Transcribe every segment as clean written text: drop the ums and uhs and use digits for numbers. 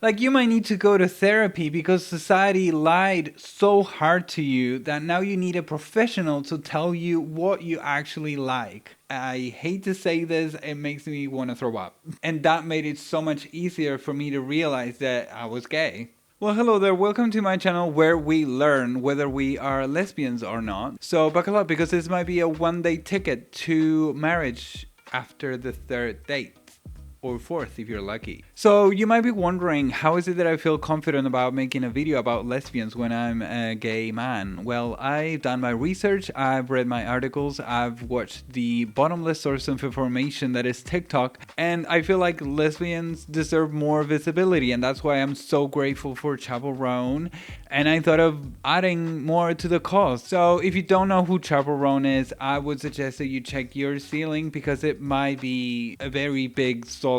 Like, you might need to go to therapy because society lied so hard to you that now you need a professional to tell you what you actually like. I hate to say this, it makes me want to throw up. And that made it so much easier for me to realize that I was gay. Well, hello there, welcome to my channel where we learn whether we are lesbians or not. So buckle up because this might be a one-day ticket to marriage after the third date. Or fourth if you're lucky. So you might be wondering, how is it that I feel confident about making a video about lesbians when I'm a gay man? Well, I've done my research, I've read my articles, I've watched the bottomless source of information that is TikTok, and I feel like lesbians deserve more visibility, and that's why I'm so grateful for Chappell Roan, and I thought of adding more to the cause. So if you don't know who Chappell Roan is, I would suggest that you check your ceiling because it might be a very big solid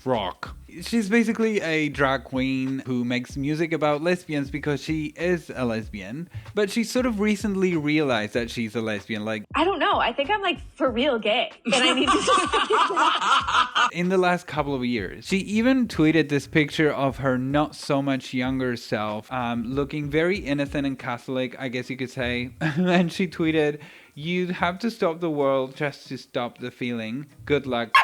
rock. She's basically a drag queen who makes music about lesbians because she is a lesbian, but she sort of recently realized that she's a lesbian. Like, I don't know, I think I'm like for real gay and I need to in the last couple of years. She even tweeted this picture of her not so much younger self, looking very innocent and Catholic, I guess you could say. And she tweeted, "You'd have to stop the world just to stop the feeling. Good luck."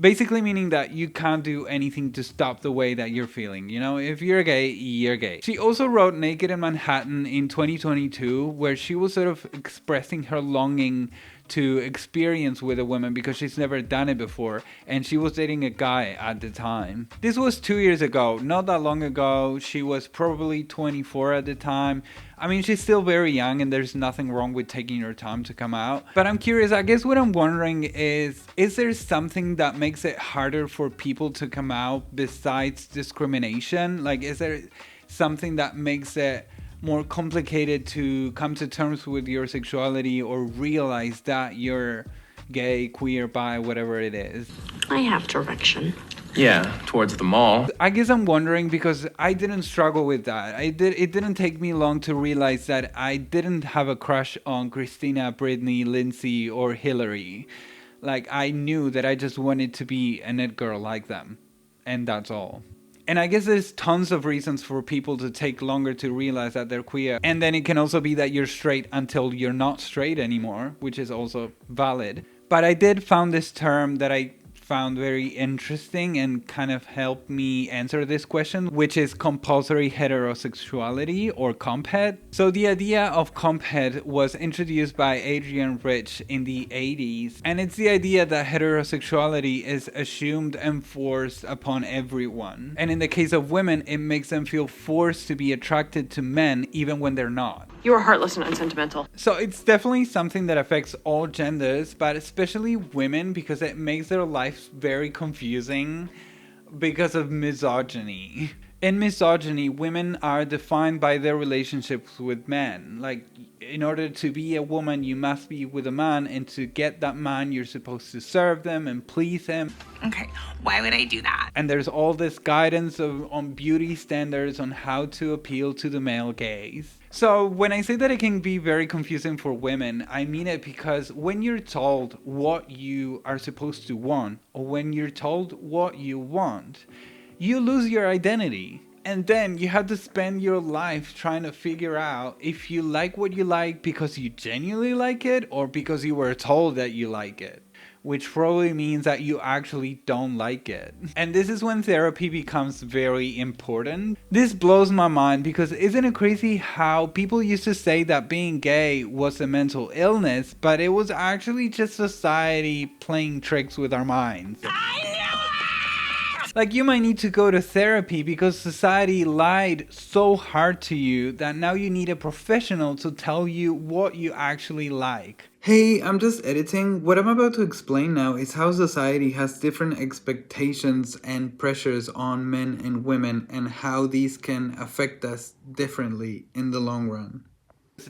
Basically meaning that you can't do anything to stop the way that you're feeling. You know, if you're gay, you're gay. She also wrote Naked in Manhattan in 2022, where she was sort of expressing her longing to experience with a woman because she's never done it before, and she was dating a guy at the time. This was 2 years ago, not that long ago. She was probably 24 at the time. I mean, she's still very young and there's nothing wrong with taking your time to come out. But I'm curious, I guess what I'm wondering is there something that makes it harder for people to come out besides discrimination? Like, is there something that makes it more complicated to come to terms with your sexuality or realize that you're gay, queer, bi, whatever it is? I have direction. Yeah, towards the mall. I guess I'm wondering because I didn't struggle with that. It didn't take me long to realize that I didn't have a crush on Christina, Britney, Lindsay, or Hillary. Like, I knew that I just wanted to be a net girl like them. And that's all. And I guess there's tons of reasons for people to take longer to realize that they're queer. And then it can also be that you're straight until you're not straight anymore, which is also valid. But I did found this term that I found very interesting and kind of helped me answer this question, which is compulsory heterosexuality, or comphet. So the idea of comphet was introduced by Adrian Rich in the 80s, and it's the idea that heterosexuality is assumed and forced upon everyone. And in the case of women, it makes them feel forced to be attracted to men even when they're not. You are heartless and unsentimental. So it's definitely something that affects all genders, but especially women, because it makes their lives very confusing because of misogyny. In misogyny, women are defined by their relationships with men. Like, in order to be a woman, you must be with a man, and to get that man, you're supposed to serve them and please him. Okay, why would I do that? And there's all this guidance on beauty standards on how to appeal to the male gaze. So when I say that it can be very confusing for women, I mean it because when you're told what you are supposed to want, or when you're told what you want, you lose your identity. And then you have to spend your life trying to figure out if you like what you like because you genuinely like it or because you were told that you like it. Which probably means that you actually don't like it. And this is when therapy becomes very important. This blows my mind because isn't it crazy how people used to say that being gay was a mental illness, but it was actually just society playing tricks with our minds. Like, you might need to go to therapy because society lied so hard to you that now you need a professional to tell you what you actually like. Hey, I'm just editing. What I'm about to explain now is how society has different expectations and pressures on men and women and how these can affect us differently in the long run.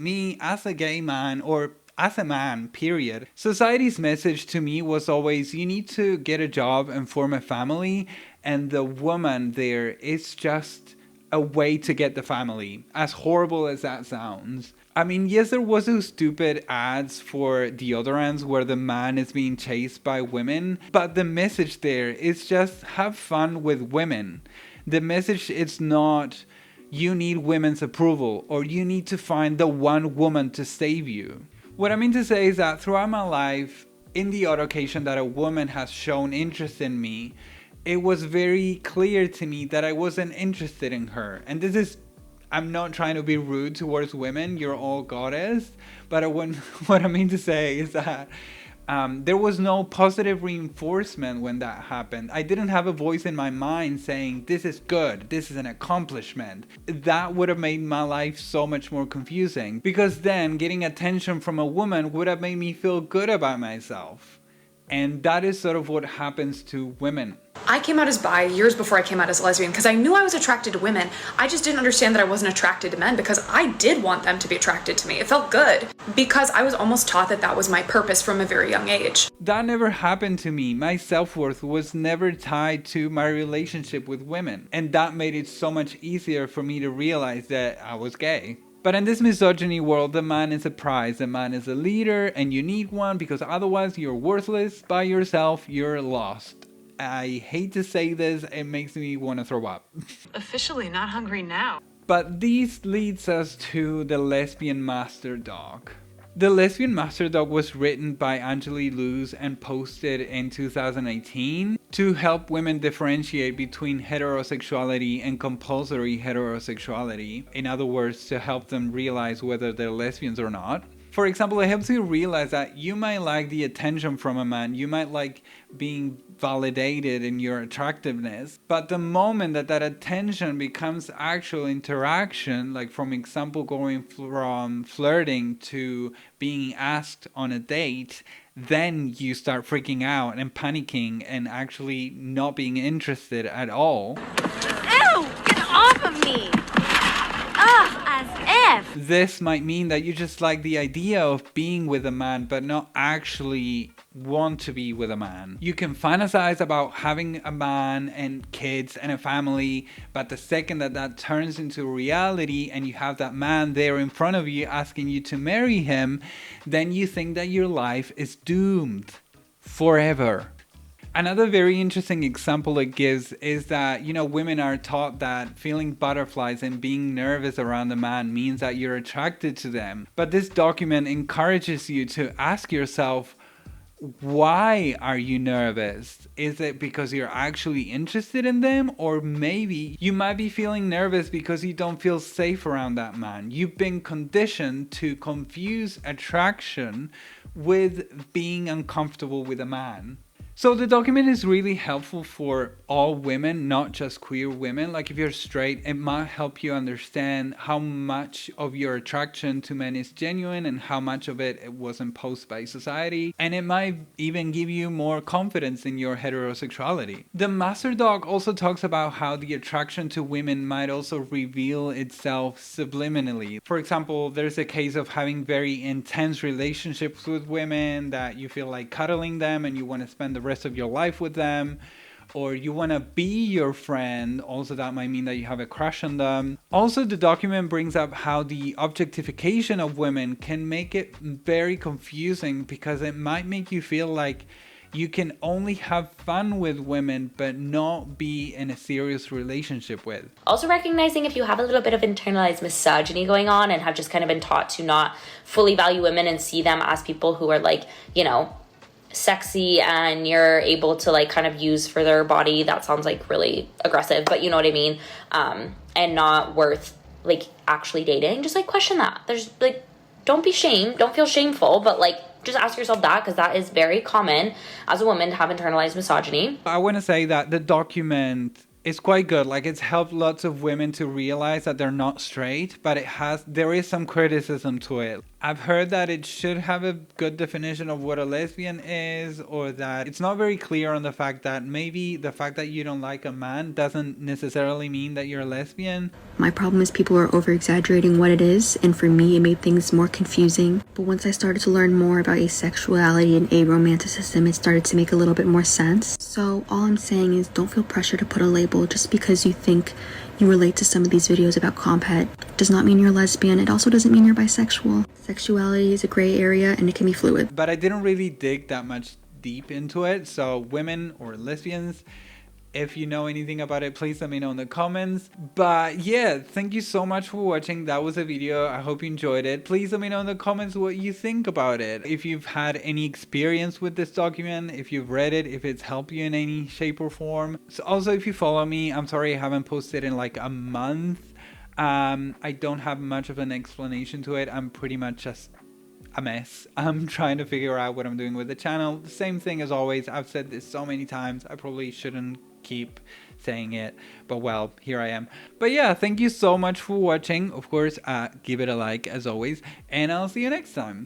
Me, as a gay man, or as a man, period, society's message to me was always, you need to get a job and form a family, and the woman there is just a way to get the family, as horrible as that sounds. I mean, yes, there was those stupid ads for deodorants where the man is being chased by women, but the message there is just have fun with women. The message is not you need women's approval or you need to find the one woman to save you. What I mean to say is that throughout my life, in the odd occasion that a woman has shown interest in me, it was very clear to me that I wasn't interested in her. And this is, I'm not trying to be rude towards women, you're all goddess, but what I mean to say is that there was no positive reinforcement when that happened. I didn't have a voice in my mind saying, this is good, this is an accomplishment. That would have made my life so much more confusing, because then getting attention from a woman would have made me feel good about myself. And that is sort of what happens to women. I came out as bi years before I came out as lesbian because I knew I was attracted to women. I just didn't understand that I wasn't attracted to men because I did want them to be attracted to me. It felt good because I was almost taught that that was my purpose from a very young age. That never happened to me. My self-worth was never tied to my relationship with women. And that made it so much easier for me to realize that I was gay. But in this misogyny world, the man is a prize, the man is a leader, and you need one because otherwise you're worthless. By yourself, you're lost. I hate to say this, it makes me want to throw up. Officially not hungry now. But this leads us to the Lesbian Master Dog. The Lesbian Master Dog was written by Angeli Luz and posted in 2018 to help women differentiate between heterosexuality and compulsory heterosexuality. In other words, to help them realize whether they're lesbians or not. For example, it helps you realize that you might like the attention from a man, you might like being validated in your attractiveness, but the moment that that attention becomes actual interaction, like from example going from flirting to being asked on a date, then you start freaking out and panicking and actually not being interested at all. Ew! Get off of me! Ugh, as if! This might mean that you just like the idea of being with a man, but not actually want to be with a man. You can fantasize about having a man and kids and a family, but the second that that turns into reality and you have that man there in front of you asking you to marry him, then you think that your life is doomed forever. Another very interesting example it gives is that, women are taught that feeling butterflies and being nervous around a man means that you're attracted to them. But this document encourages you to ask yourself, why are you nervous? Is it because you're actually interested in them? Or maybe you might be feeling nervous because you don't feel safe around that man. You've been conditioned to confuse attraction with being uncomfortable with a man. So the document is really helpful for all women, not just queer women. Like if you're straight, it might help you understand how much of your attraction to men is genuine and how much of it was imposed by society. And it might even give you more confidence in your heterosexuality. The Master Dog also talks about how the attraction to women might also reveal itself subliminally. For example, there's a case of having very intense relationships with women that you feel like cuddling them and you want to spend the rest of your life with them, or you want to be your friend. Also, that might mean that you have a crush on them. Also, the document brings up how the objectification of women can make it very confusing because it might make you feel like you can only have fun with women but not be in a serious relationship with. Also recognizing if you have a little bit of internalized misogyny going on and have just kind of been taught to not fully value women and see them as people who are like, sexy and you're able to like kind of use for their body. That sounds like really aggressive, but you know what I mean? And not worth like actually dating. Just like question that. There's like, don't feel shameful, but like just ask yourself that, because that is very common as a woman to have internalized misogyny. I want to say that the document is quite good. Like it's helped lots of women to realize that they're not straight, but there is some criticism to it. I've heard that it should have a good definition of what a lesbian is, or that it's not very clear on the fact that maybe the fact that you don't like a man doesn't necessarily mean that you're a lesbian. My problem is people are over-exaggerating what it is, and for me it made things more confusing. But once I started to learn more about asexuality and aromanticism, it started to make a little bit more sense. So all I'm saying is don't feel pressure to put a label just because you think you relate to some of these videos about comphet. Does not mean you're lesbian. It also doesn't mean you're bisexual. Sexuality is a gray area and it can be fluid. But I didn't really dig that much deep into it. So women or lesbians, If you know anything about it, please let me know in the comments. But yeah, thank you so much for watching. That was a video. I hope you enjoyed it. Please let me know in the comments what you think about it. If you've had any experience with this document, if you've read it, if it's helped you in any shape or form. So also, if you follow me, I'm sorry I haven't posted in like a month. I don't have much of an explanation to it. I'm pretty much just a mess. I'm trying to figure out what I'm doing with the channel. The same thing as always. I've said this so many times. I probably shouldn't keep saying it, but well, here I am. But yeah, thank you so much for watching. Of course, give it a like as always, and I'll see you next time.